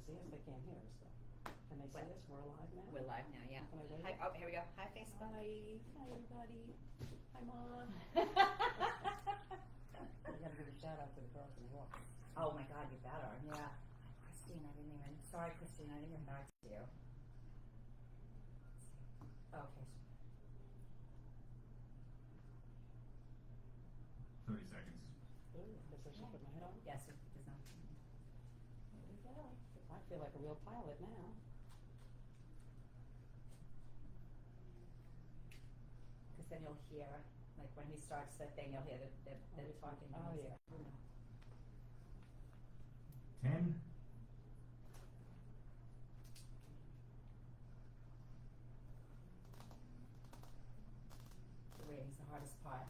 see us? They can't hear us though. Can they see us? We're live now? We're live now, yeah. Can I wave? Hi, oh, here we go. Hi, Facebook. Hi. Hi, everybody. Hi, Mom. I gotta give a shout out to the girls in the office. Oh my God, you better. Yeah. Christine, sorry, Christine, I didn't even know it's you. Okay. 30 seconds. Ooh, guess I should put my head on. Yes, it does not. There we go. I feel like a real pilot now. Because then you'll hear, like when he starts the thing, you'll hear that they're talking. Oh, yeah. 10. The waiting's the hardest part.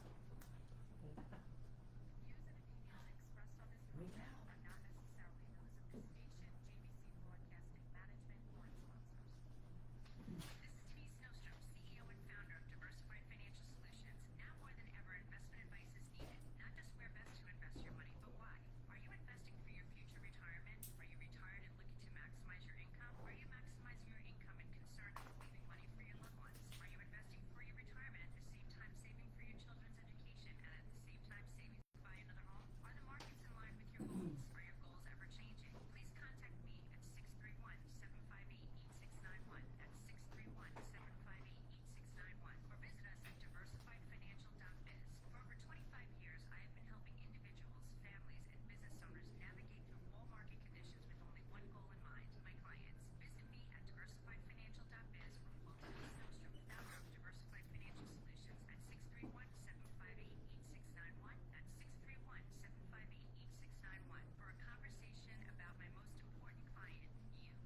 Views and opinions expressed on this program are not necessarily those of the station, JBC Broadcasting Management, or its sponsors. This is Denise Nostrom, CEO and founder of Diversified Financial Solutions. Now more than ever, investment advice is needed. Not just where best to invest your money, but why. Are you investing for your future retirement? Are you retired and looking to maximize your income? Are you maximizing your income and concerned with leaving money for your loved ones? Are you investing for your retirement at the same time saving for your children's education and at the same time saving to buy another home? Are the markets in line with your goals? Are your goals ever changing? Please contact me at 631-758-8691. That's 631-758-8691. Or visit us at diversifiedfinancial.biz. For over 25 years, I have been helping individuals, families, and business owners navigate through all market conditions with only one goal in mind, my clients. Visit me at diversifiedfinancial.biz or call Denise Nostrom, founder of Diversified Financial Solutions at 631-758-8691. That's 631-758-8691 for a conversation about my most important client, you.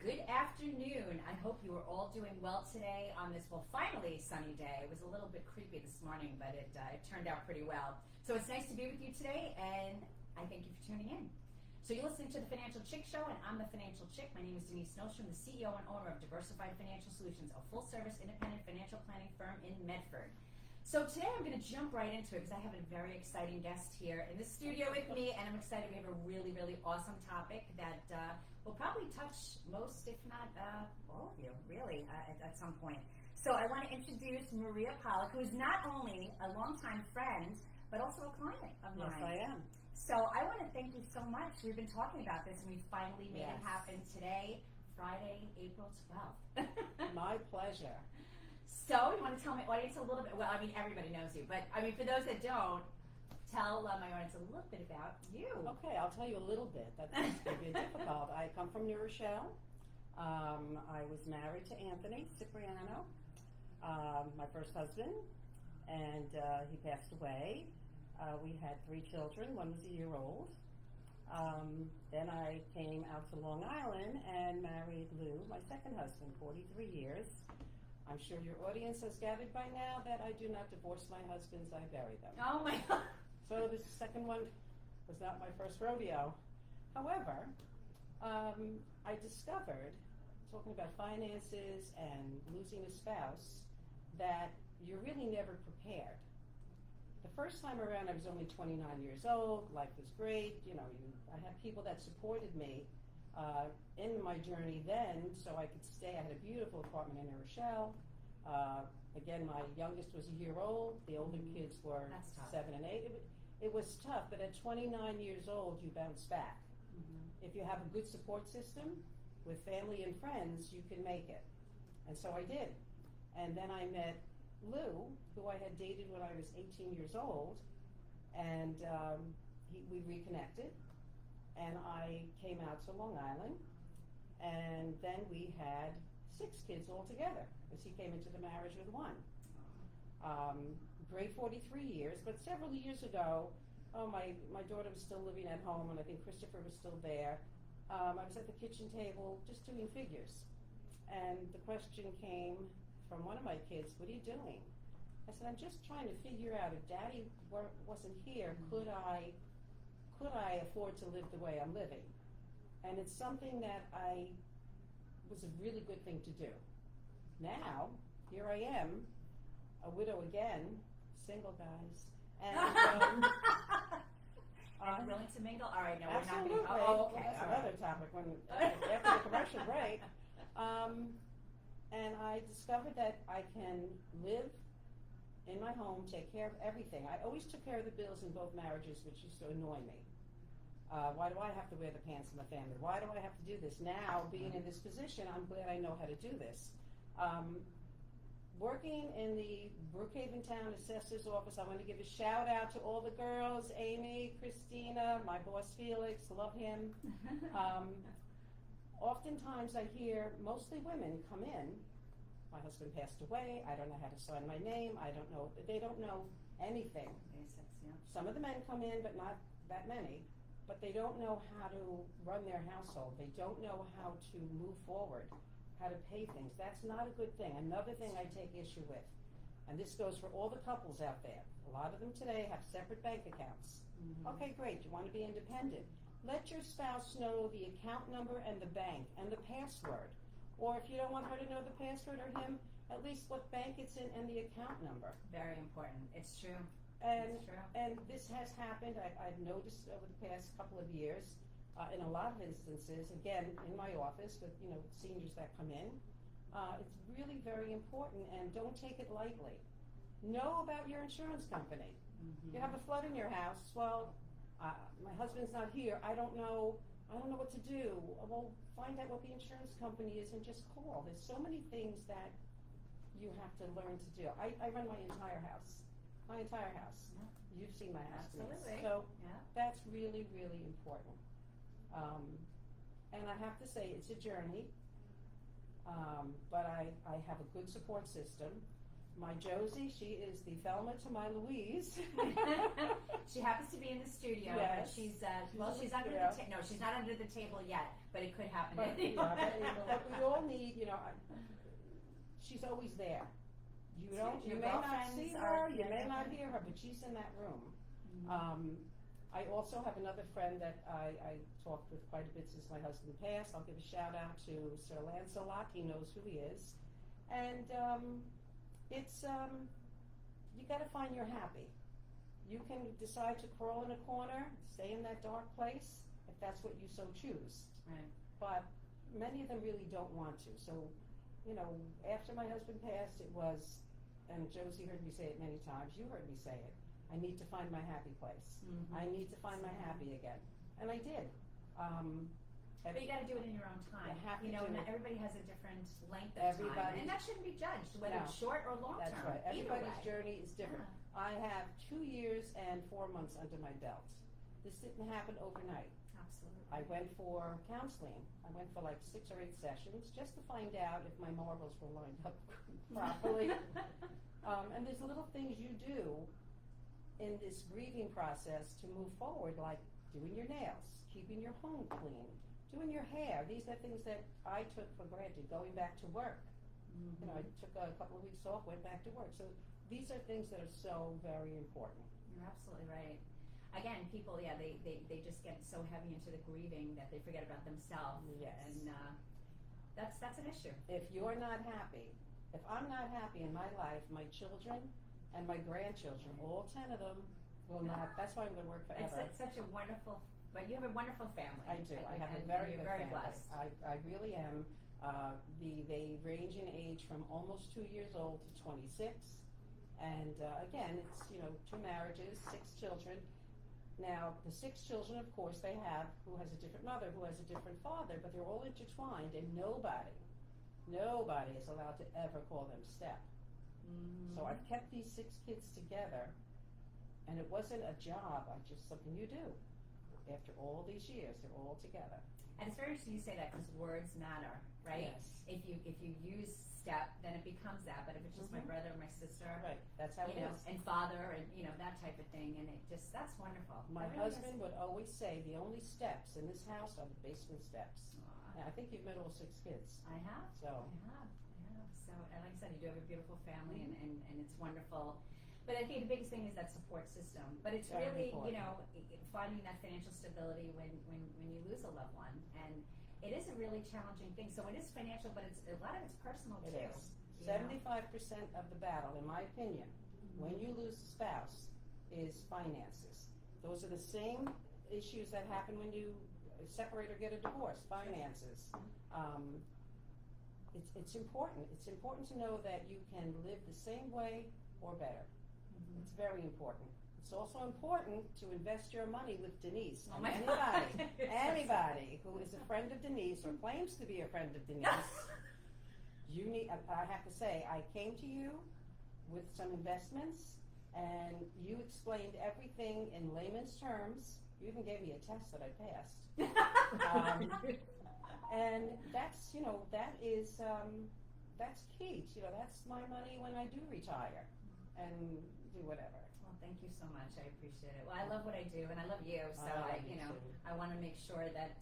Good afternoon. I hope you are all doing well today on this, well, finally sunny day. It was a little bit creepy this morning, but it turned out pretty well. So it's nice to be with you today, and I thank you for tuning in. So you're listening to the Financial Chick Show, and I'm the Financial Chick. My name is Denise Nostrom, the CEO and owner of Diversified Financial Solutions, a full-service independent financial planning firm in Medford. So today I'm going to jump right into it because I have a very exciting guest here in the studio with me, and I'm excited. We have a really, really awesome topic that will probably touch most, if not all of you, really, at some point. So I want to introduce Maria Polak, who is not only a longtime friend, but also a client of mine. Yes, I am. So I want to thank you so much. We've been talking about this, and we finally made it happen today, Friday, April 12th. My pleasure. So you want to tell my audience a little bit, well, I mean, everybody knows you, but I mean, for those that don't, tell my audience a little bit about you. Okay, I'll tell you a little bit. That's going to be difficult. I come from New Rochelle. I was married to Anthony Cipriano, my first husband, and he passed away. We had 3 children. One was a year old. Then I came out to Long Island and married Lou, my second husband, 43 years. I'm sure your audience has gathered by now that I do not divorce my husbands, I bury them. Oh my God. So the second one was not my first rodeo. However, I discovered, talking about finances and losing a spouse, that you're really never prepared. The first time around, I was only 29 years old. Life was great. I had people that supported me in my journey then, so I could stay. I had a beautiful apartment in New Rochelle. Again, my youngest was a year old. The older kids were 7 and 8. It was tough, but at 29 years old, you bounce back. Mm-hmm. If you have a good support system with family and friends, you can make it. And so I did. And then I met Lou, who I had dated when I was 18 years old, and we reconnected, and I came out to Long Island, and then we had 6 kids altogether, as he came into the marriage with 1. Great 43 years, but several years ago, my daughter was still living at home, and I think Christopher was still there. I was at the kitchen table just doing figures, and the question came from one of my kids, "What are you doing?" I said, "I'm just trying to figure out if Daddy wasn't here, could I afford to live the way I'm living?" And it's something that was a really good thing to do. Now, here I am, a widow again, single, guys, and Are you willing to mingle? All right, no, we're not Absolutely. going to. Oh, okay. That's all another right. topic after the commercial break. And I discovered that I can live in my home, take care of everything. I always took care of the bills in both marriages, which used to annoy me. Why do I have to wear the pants in the family? Why do I have to do this? Now, being in this position, I'm glad I know how to do this. Working in the Brookhaven Town Assessor's Office, I want to give a shout out to all the girls, Amy, Christina, my boss Felix, love him. Oftentimes I hear mostly women come in, my husband passed away, I don't know how to sign my name, they don't know anything. Basics, yeah. Some of the men come in, but not that many, but they don't know how to run their household, they don't know how to move forward, how to pay things. That's not a good thing. Another thing I take issue with, and this goes for all the couples out there, a lot of them today have separate bank accounts. Mm-hmm. Okay, great, you want to be independent. Let your spouse know the account number and the bank and the password. Or if you don't want her to know the password or him, at least what bank it's in and the account number. Very important. It's true. And It's true. and this has happened, I've noticed over the past couple of years, in a lot of instances, again, in my office with, seniors that come in. It's really very important, and don't take it lightly. Know about your insurance company. Mm-hmm. You have a flood in your house, well, my husband's not here, I don't know what to do. Well, find out what the insurance company is and just call. There's so many things that you have to learn to do. I run my entire house. Yeah. You've seen my house. Denise. Absolutely. So Yeah. that's really, really important. And I have to say, it's a journey, but I have a good support system. My Josie, she is the Thelma to my Louise. She happens to be in the studio, but Yes. she's She's under yeah. the no, she's not under the table yet, but it could happen. But, but we all need, she's always there. You Your may not girlfriends see are- her, you may not hear her, but she's in that room. I also have another friend that I talked with quite a bit since my husband passed. I'll give a shout out to Sir Lancelot. He knows who he is. And it's, you gotta find your happy. You can decide to crawl in a corner, stay in that dark place, if that's what you so choose. Right. But many of them really don't want to. So, after my husband passed, it was, and Josie heard me say it many times, you heard me say it, I need to find my happy place. Mm-hmm. I need to find my happy again. And I did. But you got to do it in your own time. You have to do not it. everybody has a different length of time, and that shouldn't be judged, whether No. it's short or long That's term. right. Everybody's Either way. journey is different. I have 2 years and 4 months under my belt. This didn't happen overnight. Absolutely. I went for counseling. I went for like 6 or 8 sessions just to find out if my marbles were lined up properly. And there's little things you do in this grieving process to move forward, like doing your nails, keeping your home clean, doing your hair. These are things that I took for granted, going back to work. Mm-hmm. I took a couple of weeks off, went back to work. So these are things that are so very important. You're absolutely right. Again, people, they just get so heavy into the grieving that they forget about themselves. Yes. And that's an issue. If you're not happy, if I'm not happy in my life, my children and my grandchildren, all 10 of them, will not. That's why I'm going to work forever. It's such a wonderful, but you have a wonderful family. I do. I have a and very you're good very family. blessed. I really am. They range in age from almost 2 years old to 26. And again, it's 2 marriages, 6 children. Now, the 6 children, of course, they have who has a different mother, who has a different father, but they're all intertwined, and nobody is allowed to ever call them step. Mm-hmm. So I've kept these 6 kids together, and it wasn't a job, just something you do. After all these years, they're all together. And it's very interesting you say that because words matter, right? Yes. If you use step, then it becomes that. But if it's just my Mhm. brother or my sister, Right, that's how it is. and father, and that type of thing, and that's wonderful. My That really husband would always say the only steps in this house are the basement steps. Aw, Now, I think you've met all 6 kids, I have. so. So, and like I said, you do have a beautiful family, and it's wonderful. But I think the biggest thing is that support system. But it's Very really, important. finding that financial stability when you lose a loved one. And it is a really challenging thing. So it is financial, but it's a lot of it's personal It too. is. you know? 75% of the battle, in my opinion, when you lose a spouse, is finances. Those are the same issues that happen when you separate or get a divorce, finances. It's important. It's important to know that you can live the same way or better. It's very important. It's also important to invest your money with Denise. Oh And my anybody who is a friend of Denise or claims to be a friend of Denise, you need. I have to say, I came to you with some investments, and you explained everything in layman's terms. You even gave me a test that I passed. And that's, that's key. That's my money when I do retire and do whatever. Well, thank you so much. I appreciate it. Well, I love what I do, and I love you. So I love you too. I want to make sure that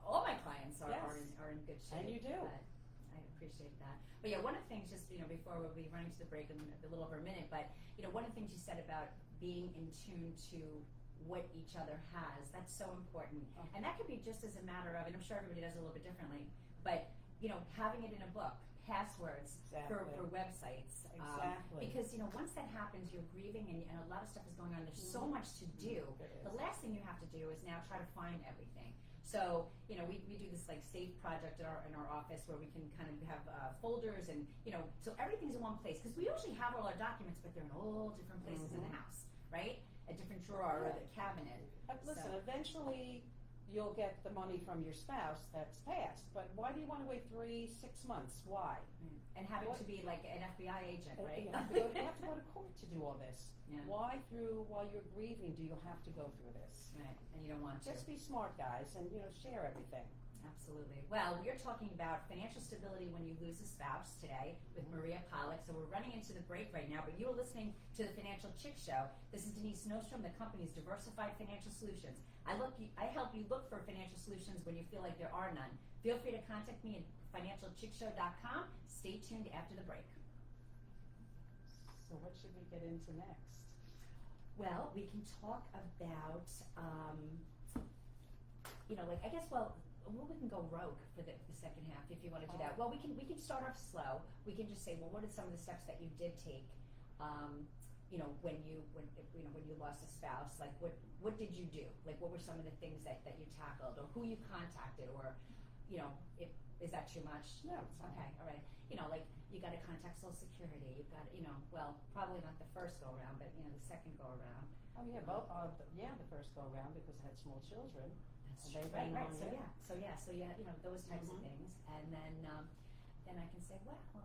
all my clients are, Yes. are in good shape. And you do. But I appreciate that. But yeah, one of the things, just before we'll be running to the break in a little over a minute, but one of the things you said about being in tune to what each other has, that's so important. And that could be just as a matter of, and I'm sure everybody does it a little bit differently, but having it in a book, passwords for websites. Exactly. Because once that happens, you're grieving and a lot of stuff is going on. There's so much to do. The last thing you have to do is now try to find everything. So we do this like safe project in our office where we can kind of have folders and so everything's in one place, because we usually have all our documents, but they're in all different places in the house, right? A different drawer or the cabinet. Listen, eventually you'll get the money from your spouse that's passed, but why do you want to wait 3-6 months? Why? And having to be like an FBI agent, right? You have to go to court to do all this. Yeah. Why while you're grieving do you have to go through this? Right, and you don't want to. Just be smart, guys, and share everything. Absolutely. Well, we're talking about financial stability when you lose a spouse today with Maria Polak. So we're running into the break right now, but you're listening to the Financial Chick Show. This is Denise Nostrom, the company's Diversified Financial Solutions. I help you look for financial solutions when you feel like there are none. Feel free to contact me at financialchickshow.com. Stay tuned after the break. So what should we get into next? Well, we can talk about, we can go rogue for the second half if you want to do that. Well, we can start off slow. We can just say, well, what are some of the steps that you did take, when you lost a spouse? Like, what did you do? Like, what were some of the things that you tackled, or who you contacted, or, is that too much? No, it's not. Okay, all right. Like, you got to contact Social Security. You've got, probably not the first go around, but the second go around. Oh yeah, the first go around because I had small children. That's They true. Right. bring So on those types of Mhm. things, and then I can say, well, I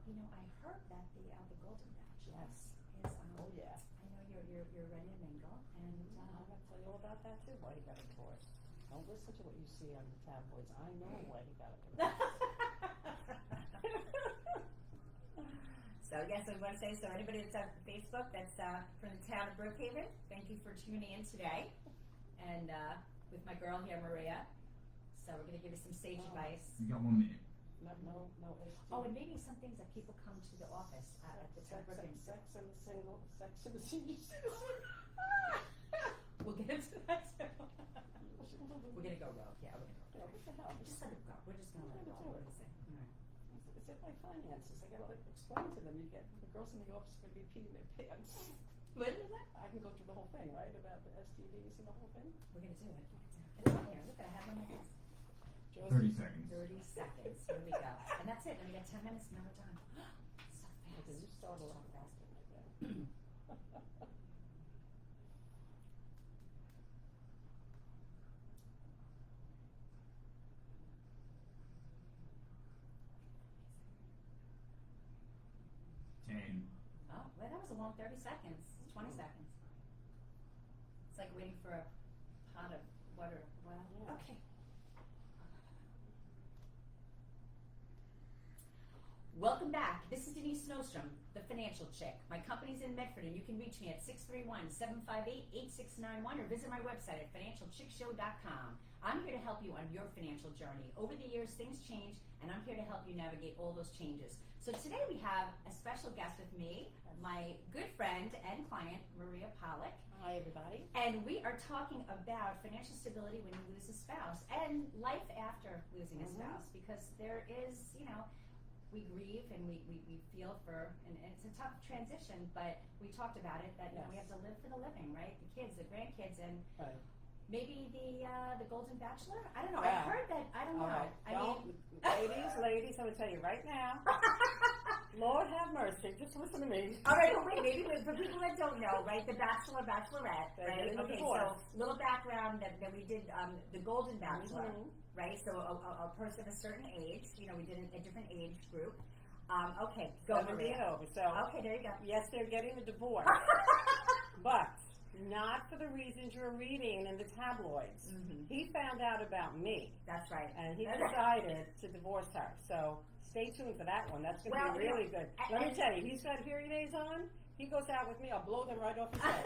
heard that the Golden Batch Yes. is Oh yeah. I know you're ready to mingle, and I'm going to tell you all about that too, why he got a divorce. Don't listen to what you see on the tabloids. I know why he got a divorce. So yes, I want to say, so anybody that's on Facebook that's from the town of Brookhaven, thank you for tuning in today, and with my girl here, Maria. So we're going to give you some sage advice. You got 1 minute. No. Oh, and maybe some things that people come to the office at the town of Brookhaven. Sex and the senior citizen. We'll get into that too. We're going to go rogue. Yeah, we're going to go rogue. What the hell? Just let it go. We're just going to let it go. What do you say? All right. It's in my finances. I gotta explain to them. The girls in the office are gonna be peeing their pants. What is that? I can go through the whole thing, right? About the STDs and the whole thing. We're going to do it. Get it on here. Look, I have one of these. 30 seconds. 30 seconds. Here we go. And that's it. And we got 10 minutes and then we're done. So fast. Okay, you start a lot faster like that. 10. Oh, well, that was a long 30 seconds. 20 seconds. It's like waiting for a pot of water. Well, Yeah. okay. Welcome back. This is Denise Nostrom, the Financial Chick. My company's in Medford, and you can reach me at 631-758-8691 or visit my website at financialchickshow.com. I'm here to help you on your financial journey. Over the years, things change, and I'm here to help you navigate all those changes. So today we have a special guest with me, my good friend and client, Maria Polak. Hi, everybody. And we are talking about financial stability when you lose a spouse and life after losing a spouse, because there is, we grieve and we feel for, and it's a tough transition, but we talked about it, that we have to live for the living, right? The kids, the grandkids, and Right. maybe the Golden Bachelor. I don't know. Yeah. I heard that. I don't know. All right. I Well, mean, ladies, I'm gonna tell you right now. Lord have mercy. Just listen to me. all right, but wait, maybe for people that don't know, right? The Bachelor, Bachelorette, They're right? getting a Okay, divorce. so little background that we did the Golden Bachelor, Mhm. right? So a person of a certain age, we did a different age group. Okay, go 70 and Maria. over. So Okay, there you go. yes, they're getting a divorce, but not for the reasons you're reading in the tabloids. Mhm. He found out about me, That's right. and he decided to divorce her. So stay tuned for that one. That's going to Well, be really good. Let me and- tell you, he's got hearing aids on. He goes out with me. I'll blow them right off his head.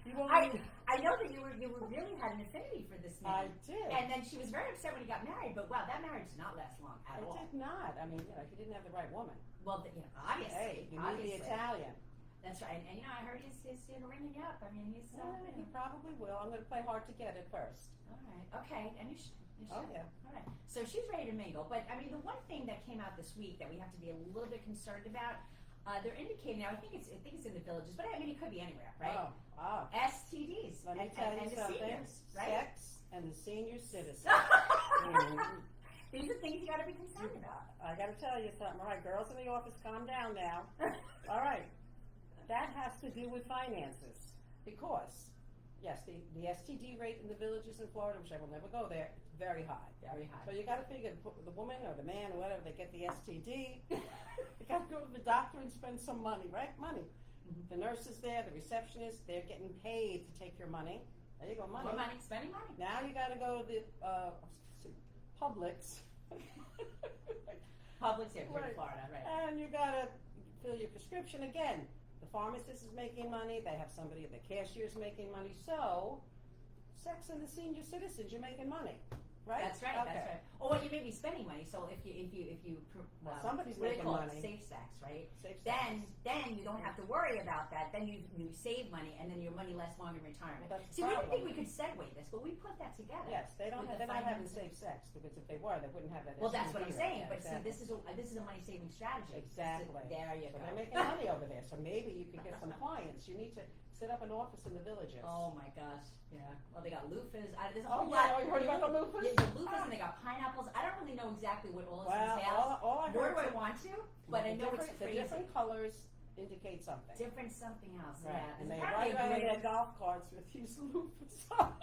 You won't need- I know that you were really had an affinity for this man. I did. And then she was very upset when he got married, but wow, that marriage did not last long at It all. did not. I mean, he didn't have the right woman. Well, obviously. Hey, you need obviously. the Italian. That's right. And I heard he's ringing you up. I mean, he's. He probably will. I'm going to play hard to get it first. All right. Okay. And you should. Oh, yeah. All right. So she's ready to mingle. But I mean, the one thing that came out this week that we have to be a little bit concerned about, they're indicating now. I think it's in the villages, but I mean, it could be anywhere, right? Oh. STDs. Let me and, tell and, you and something. the seniors, right? Sex and the senior citizen. Mm. These are things you got to be concerned about. I got to tell you something. All right, girls in the office, calm down now. All right. That has to do with finances. Because, yes, the STD rate in the villages in Florida, which I will never go there, it's very high. Very high. So you got to figure the woman or the man or whatever, they get the STD. They got to go to the doctor and spend some money, right? Money. Mhm. The nurses there, the receptionists, they're getting paid to take your money. There you go, money. More money, spending money. Now you got to go to the Publix. Publix here in Right. Florida, right? And you gotta fill your prescription again. The pharmacist is making money. They have somebody, the cashier's making money. So, sex and the senior citizens, you're making money, right? That's right. Okay. That's right. Or you may be spending money. So if you Well, somebody's what do they making call it? money. Safe sex, right? Safe Then sex. you don't have to worry about that. Then you save money, and then your money lasts longer in retirement. Well, that's the See, we didn't think problem. we could segue this, but we put that together. Yes, they're not With the having finances. safe sex because if they were, they wouldn't have that. Well, that's what I'm STD saying. rate. But Exactly. see, this is a money saving strategy. Exactly. So there you So go. they're making money over there. So maybe you could get some clients. You need to set up an office in the villages. Oh my gosh, yeah. Well, they got loofahs. There's a Oh, whole yeah, lot. you heard about the loofahs? Yeah, the loofahs, and they got pineapples. I don't really know exactly what all this Well, entails. all I Nor heard do I want to, but I know it's the crazy. different colors indicate something. Different something else. Right, Yeah. and they Apparently ride around a in great- their golf carts with these loofahs on.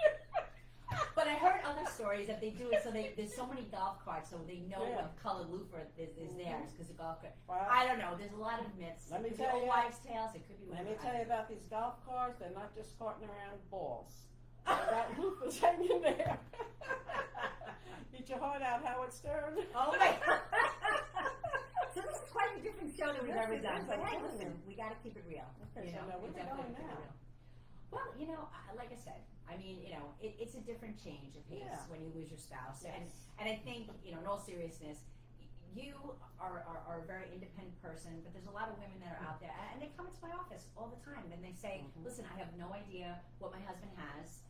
But I heard other stories that they do it so there's so many golf carts, so they know Yeah. what color loofah is theirs because the golf cart. Well, I don't know. There's a lot of myths. Let me it could tell be old you- wives' tales. It could be. let me whatever. tell you about these golf carts. They're not just carting around balls. They got loofahs hanging there. Eat your heart out, Howard Stern. Oh my God. So this is quite a different show than we've Yes, ever it done. is. But I'm hey, telling listen, you. we got to keep it real. Okay, so now where we we definitely going keep it now? real. Well, like I said, I mean, it's a different change of pace Yeah. when you lose your spouse, Yes. and I think, in all seriousness, you are a very independent person, but there's a lot of women that are out there, and they come into my office all the time, and they say, Mhm. listen, I have no idea what my husband has.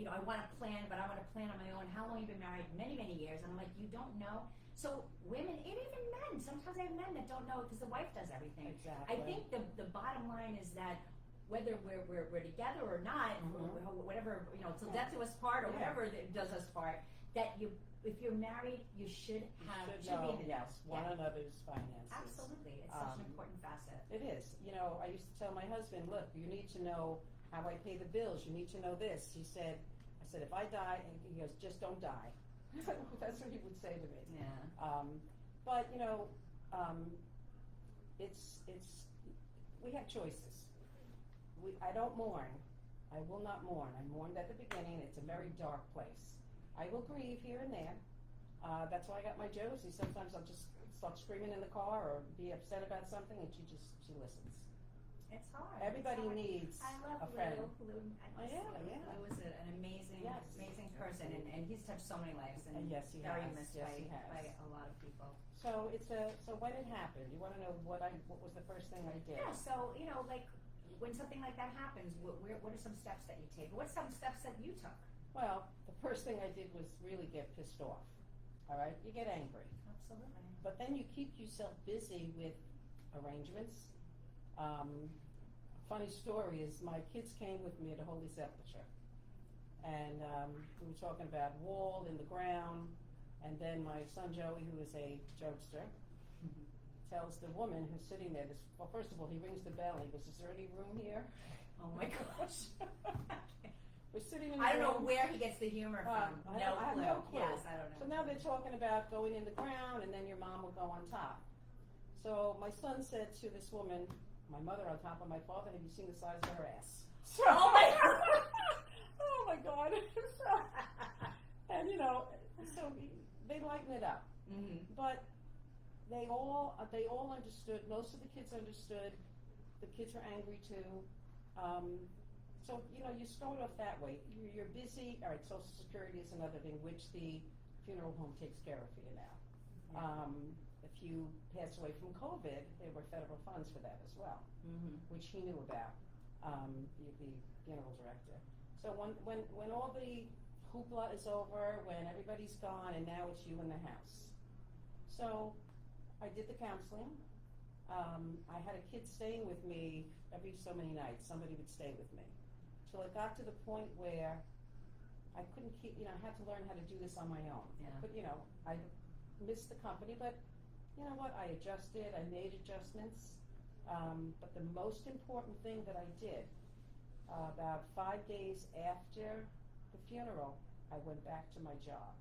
I want to plan, but I want to plan on my own. How long you've been married? Many, many years. And I'm like, you don't know? So women, and even men, sometimes I have men that don't know because the wife does everything. Exactly. I think the bottom line is that whether we're together or not, Mhm. whatever, till death do us part or Yeah. whatever that does us part, that if you're married, you should You have, should be know, in the know. yes, one Yeah. another's finances. Absolutely. It's such an Um, important facet. It is. I used to tell my husband, look, you need to know how I pay the bills. You need to know this. I said, if I die, and he goes, just don't die. That's what he would say to me. Yeah. But it's we have choices. I don't mourn. I will not mourn. I mourned at the beginning. It's a very dark place. I will grieve here and there. That's why I got my Josie. Sometimes I'll just start screaming in the car or be upset about something, and she listens. It's hard. Everybody It's hard. needs I love a friend. Lou. Oh, yeah. Lou is an amazing, Yes. amazing person, and he's touched so many lives, and Yes, he very has. missed Yes, by, he has. by a lot of people. So so when it happened, you want to know what was the first thing I did? Yeah. So like when something like that happens, what are some steps that you take? What's some steps that you took? Well, the first thing I did was really get pissed off. All right, you get angry, Absolutely. but then you keep yourself busy with arrangements. Funny story is my kids came with me to Holy Sepulchre, and we were talking about wall in the ground, and then my son Joey, who is a jokester, tells the woman who's sitting there, well, first of all, he rings the bell, and he goes, is there any room here? Oh my gosh. We're sitting in the I don't know room. where he gets the humor from. I have no clue. Yes, I don't know. So now they're talking about going in the ground, and then your mom will go on top. So my son said to this woman, my mother on top of my father, have you seen the size of her ass? So, Oh my God. oh my God. And so they lighten it up. Mm-hmm. But they all understood, most of the kids understood, the kids were angry too. So, you start off that way. You're busy. All right, Social Security is another thing, which the funeral home takes care of for you now. If you pass away from COVID, there were federal funds for that as well, which he knew about, the funeral director. So when all the hoopla is over, when everybody's gone, and now it's you in the house. So I did the counseling. I had a kid staying with me every so many nights. Somebody would stay with me. Till it got to the point where I couldn't keep, I had to learn how to do this on my own. Yeah. But, I missed the company, but you know what? I adjusted, I made adjustments. But the most important thing that I did, about 5 days after the funeral, I went back to my job,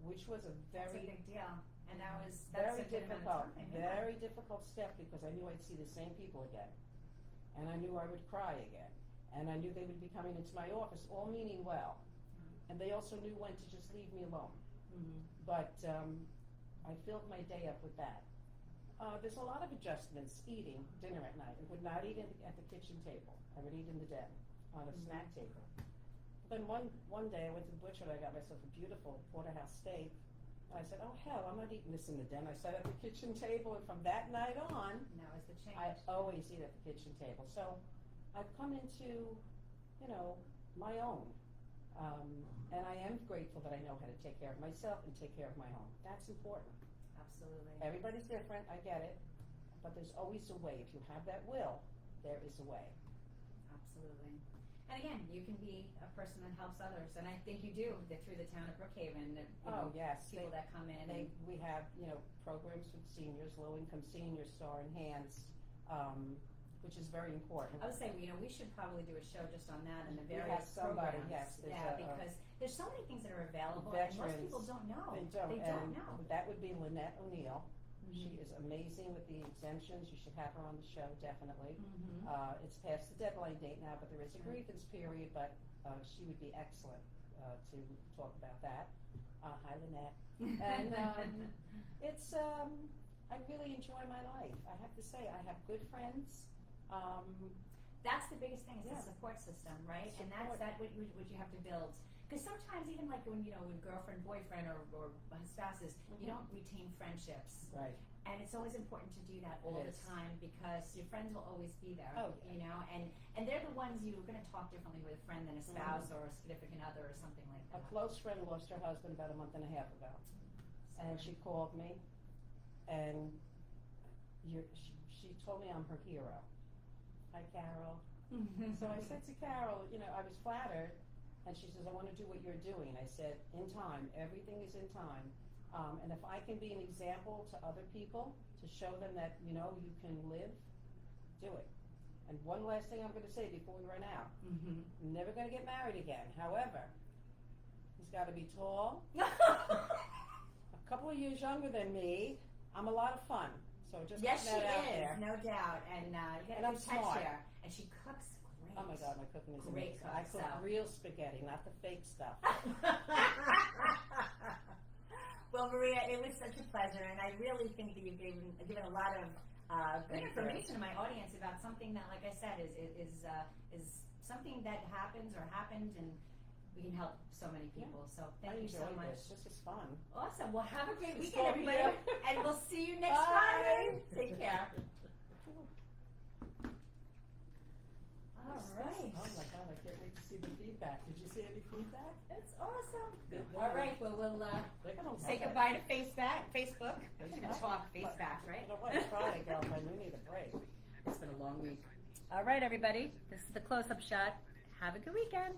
which was a That's a very big deal. And that's very a good amount difficult, of time, yeah. very difficult step, because I knew I'd see the same people again. And I knew I would cry again. And I knew they would be coming into my office, all meaning well. And they also knew when to just leave me alone. But I filled my day up with that. There's a lot of adjustments. Eating dinner at night. I would not eat at the kitchen table. I would eat in the den on a snack table. Then one day I went to the butcher and I got myself a beautiful porterhouse steak. And I said, oh hell, I'm not eating this in the den. I sat at the kitchen table, and from that night on, And that was the change. I always eat at the kitchen table. So I've come into, my own. And I am grateful that I know how to take care of myself and take care of my home. That's important. Absolutely. Everybody's different, I get it. But there's always a way. If you have that will, there is a way. Absolutely. And again, you can be a person that helps others, and I think you do through the town of Brookhaven. Yes. People that come in. And We have, programs with seniors, low-income seniors, Star Enhanced, which is very important. I would say, we should probably do a show just on that and the We have various somebody, programs. yes, there's Yeah, a- because there's so many things that are available, and most Veterans. people don't know. They don't. They don't And know. that would be Lynette O'Neill. She Mhm. is amazing with the exemptions. You should have her on the show, definitely. Mhm. It's past the deadline date now, but there is a grievance period, but she would be excellent to talk about that. Hi, Lynette. And it's, I really enjoy my life. I have to say, I have good friends. That's the biggest thing, is Yeah. the support system, right? And Support. that's what you have to build. Because sometimes even like when, when girlfriend, boyfriend, or spouses, you don't retain friendships. Right. And it's always important to do that all It the is. time, because your friends will always be there. Oh, And they're the ones you're going to talk differently with a friend than a spouse or a significant other or something like A that. close friend lost her husband about a month and a half ago. And she called me, and she told me I'm her hero. Hi, Carol. So I said to Carol, I was flattered, and she says, I want to do what you're doing. I said, in time, everything is in time. And if I can be an example to other people, to show them that, you can live, do it. And one last thing I'm going to say before we run out. I'm never going to get married again. However, he's got to be tall, a couple of years younger than me. I'm a lot of fun. So just Yes, put she that out is, there. no doubt. And you And got a I'm good touch smart. here. And she cooks great. Oh my God, my cooking is Great amazing. I cook, cook so. real spaghetti, not the fake stuff. Well, Maria, it was such a pleasure, and I really think that you've given a lot of good information to my audience about something that, like I said, is something that happens or happened, and we can help so many people. So thank I you so enjoyed much. this. This is fun. Awesome. Well, have a great It's weekend, fun, everybody, yeah. and we'll see you next Bye. Friday. Take care. All right. Oh my God, I can't wait to see the feedback. Did you see any feedback? That's awesome. Good. All right. Well, we'll They're gonna say love it. goodbye to Facebook. Facebook. We're gonna talk Facebook, right? You know what? Friday, girlfriend, we need a break. It's been a long week. All right, everybody. This is the close-up shot. Have a good weekend.